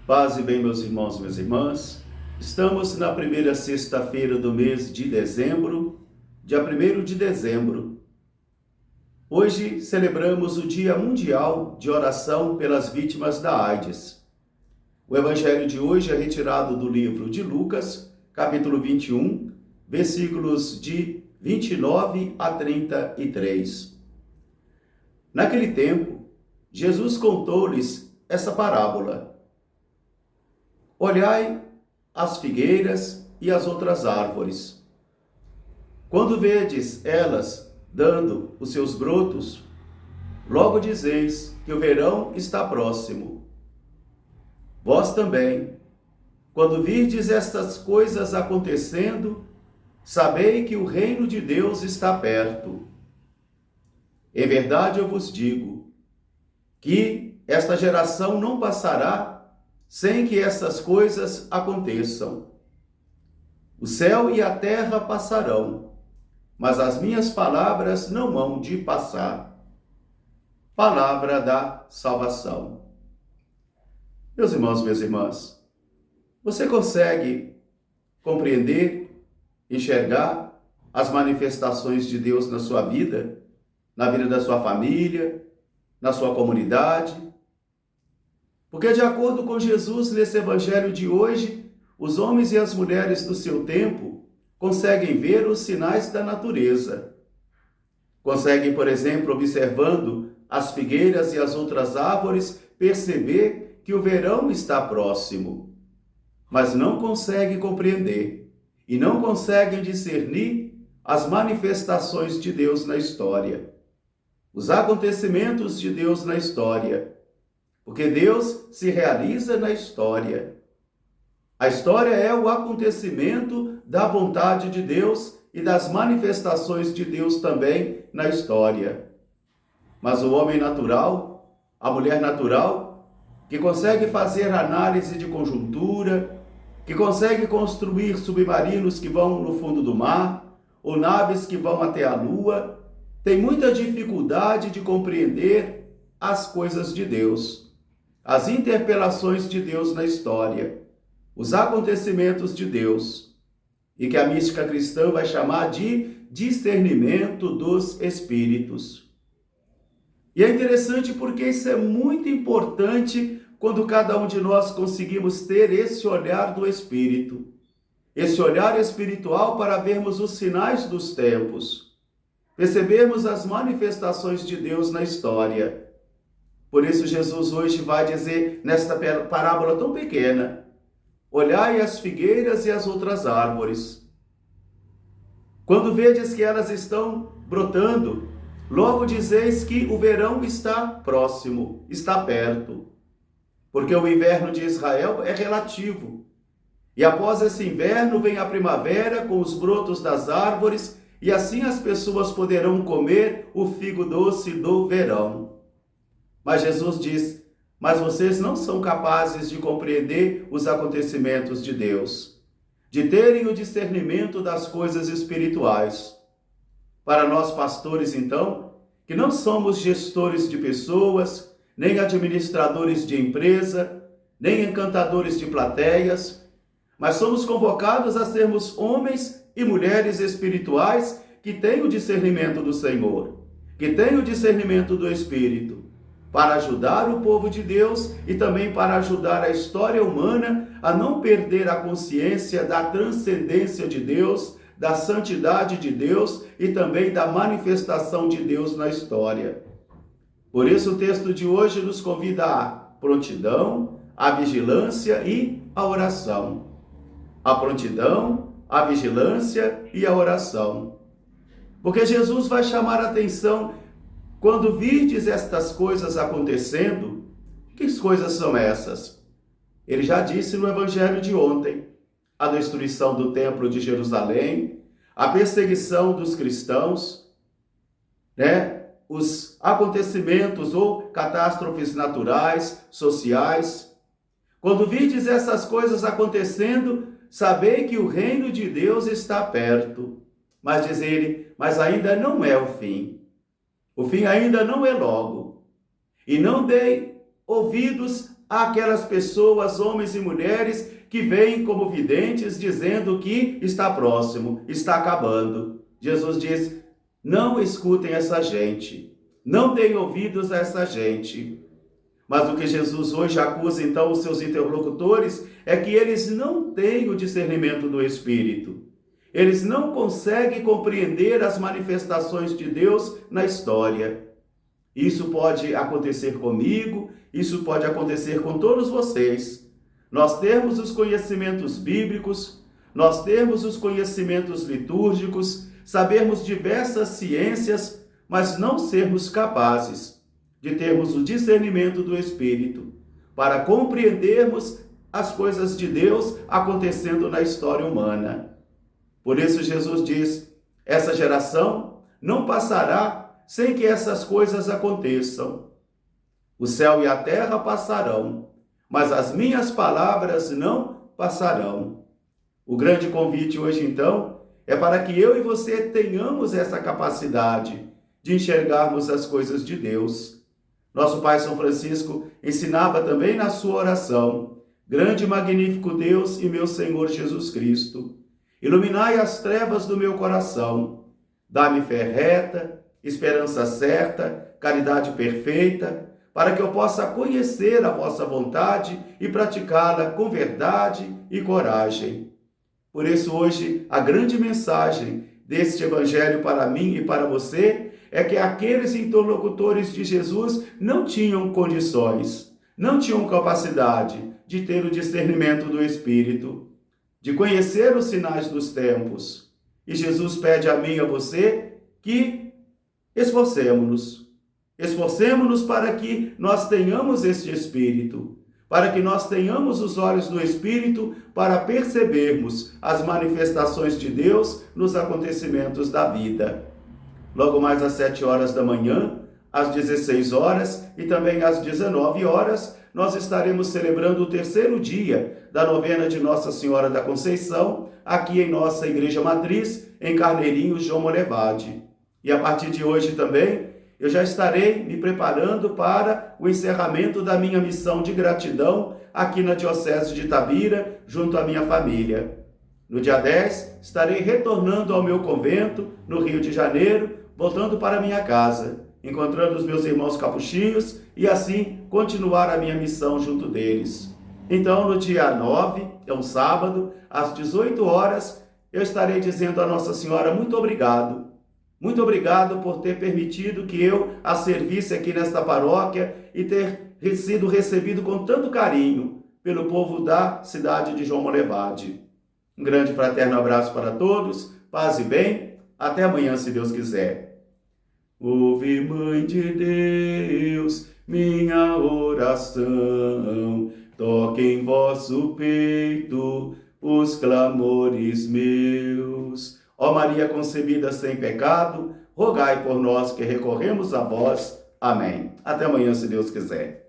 Paz e bem, meus irmãos e minhas irmãs. Estamos na primeira sexta-feira do mês de dezembro, dia 1º de dezembro. Hoje celebramos o Dia Mundial de Oração pelas Vítimas da AIDS. O evangelho de hoje é retirado do livro de Lucas, capítulo 21, versículos de 29 a 33. Naquele tempo, Jesus contou-lhes essa parábola. Olhai as figueiras e as outras árvores. Quando vedes elas dando os seus brotos, logo dizeis que o verão está próximo. Vós também, quando virdes estas coisas acontecendo, sabei que o reino de Deus está perto. Em verdade eu vos digo, que esta geração não passará sem que essas coisas aconteçam. O céu e a terra passarão, mas as minhas palavras não hão de passar. Palavra da salvação. Meus irmãos, minhas irmãs, você consegue compreender, enxergar as manifestações de Deus na sua vida, na vida da sua família, na sua comunidade? Porque, de acordo com Jesus, nesse evangelho de hoje, os homens e as mulheres do seu tempo conseguem ver os sinais da natureza. Conseguem, por exemplo, observando as figueiras e as outras árvores, perceber que o verão está próximo. Mas não conseguem compreender e não conseguem discernir as manifestações de Deus na história, os acontecimentos de Deus na história. Porque Deus se realiza na história. A história é o acontecimento da vontade de Deus e das manifestações de Deus também na história. Mas o homem natural, a mulher natural, que consegue fazer análise de conjuntura, que consegue construir submarinos que vão no fundo do mar, ou naves que vão até a lua, tem muita dificuldade de compreender as coisas de Deus, as interpelações de Deus na história, os acontecimentos de Deus, e que a mística cristã vai chamar de discernimento dos espíritos. E é interessante porque isso é muito importante quando cada um de nós conseguimos ter esse olhar do espírito, esse olhar espiritual para vermos os sinais dos tempos, percebermos as manifestações de Deus na história. Por isso Jesus hoje vai dizer, nesta parábola tão pequena, olhai as figueiras e as outras árvores. Quando vedes que elas estão brotando, logo dizeis que o verão está próximo, está perto. Porque o inverno de Israel é relativo. E após esse inverno vem a primavera com os brotos das árvores, e assim as pessoas poderão comer o figo doce do verão. Mas Jesus diz, mas vocês não são capazes de compreender os acontecimentos de Deus, de terem o discernimento das coisas espirituais. Para nós pastores, então, que não somos gestores de pessoas, nem administradores de empresa, nem encantadores de plateias, mas somos convocados a sermos homens e mulheres espirituais que têm o discernimento do Senhor, que têm o discernimento do Espírito, para ajudar o povo de Deus e também para ajudar a história humana a não perder a consciência da transcendência de Deus, da santidade de Deus e também da manifestação de Deus na história. Por isso o texto de hoje nos convida à prontidão, à vigilância e à oração. A prontidão, a vigilância e a oração. Porque Jesus vai chamar a atenção. Quando virdes estas coisas acontecendo, que coisas são essas? Ele já disse no evangelho de ontem, a destruição do templo de Jerusalém, a perseguição dos cristãos, os acontecimentos ou catástrofes naturais, sociais. Quando virdes essas coisas acontecendo, sabei que o reino de Deus está perto. Mas diz ele, mas ainda não é o fim. O fim ainda não é logo. E não dei ouvidos àquelas pessoas, homens e mulheres, que vêm como videntes dizendo que está próximo, está acabando. Jesus diz: não escutem essa gente, não deem ouvidos a essa gente. Mas o que Jesus hoje acusa então os seus interlocutores é que eles não têm o discernimento do Espírito. Eles não conseguem compreender as manifestações de Deus na história. Isso pode acontecer comigo, isso pode acontecer com todos vocês. Nós temos os conhecimentos bíblicos, nós temos os conhecimentos litúrgicos, sabermos diversas ciências, mas não sermos capazes de termos o discernimento do Espírito para compreendermos as coisas de Deus acontecendo na história humana. Por isso Jesus diz: essa geração não passará sem que essas coisas aconteçam. O céu e a terra passarão, mas as minhas palavras não passarão. O grande convite hoje, então, é para que eu e você tenhamos essa capacidade de enxergarmos as coisas de Deus. Nosso Pai São Francisco ensinava também na sua oração: grande e magnífico Deus e meu Senhor Jesus Cristo, iluminai as trevas do meu coração, dá-me fé reta, esperança certa, caridade perfeita, para que eu possa conhecer a vossa vontade e praticá-la com verdade e coragem. Por isso, hoje, a grande mensagem deste Evangelho para mim e para você é que aqueles interlocutores de Jesus não tinham condições, não tinham capacidade de ter o discernimento do Espírito, de conhecer os sinais dos tempos. E Jesus pede a mim e a você que esforcemos-nos para que nós tenhamos este Espírito, para que nós tenhamos os olhos do Espírito para percebermos as manifestações de Deus nos acontecimentos da vida. Logo mais às 7 horas da manhã, às 16 horas e também às 19 horas, nós estaremos celebrando o 3º dia da novena de Nossa Senhora da Conceição, aqui em nossa Igreja Matriz, em Carneirinho, João Molevade. E a partir de hoje também, eu já estarei me preparando para o encerramento da minha missão de gratidão aqui na Diocese de Itabira, junto à minha família. No dia 10, estarei retornando ao meu convento, no Rio de Janeiro, voltando para minha casa, encontrando os meus irmãos capuchinhos e assim continuar a minha missão junto deles. Então, no dia 9, é um sábado, às 18 horas, eu estarei dizendo a Nossa Senhora muito obrigado. Muito obrigado por ter permitido que eu a servisse aqui nesta paróquia e ter sido recebido com tanto carinho pelo povo da cidade de João Molevade. Um grande fraterno abraço para todos, paz e bem, até amanhã, se Deus quiser. Ouve, Mãe de Deus, minha oração, toque em vosso peito os clamores meus. Ó Maria concebida sem pecado, rogai por nós que recorremos a vós. Amém. Até amanhã, se Deus quiser.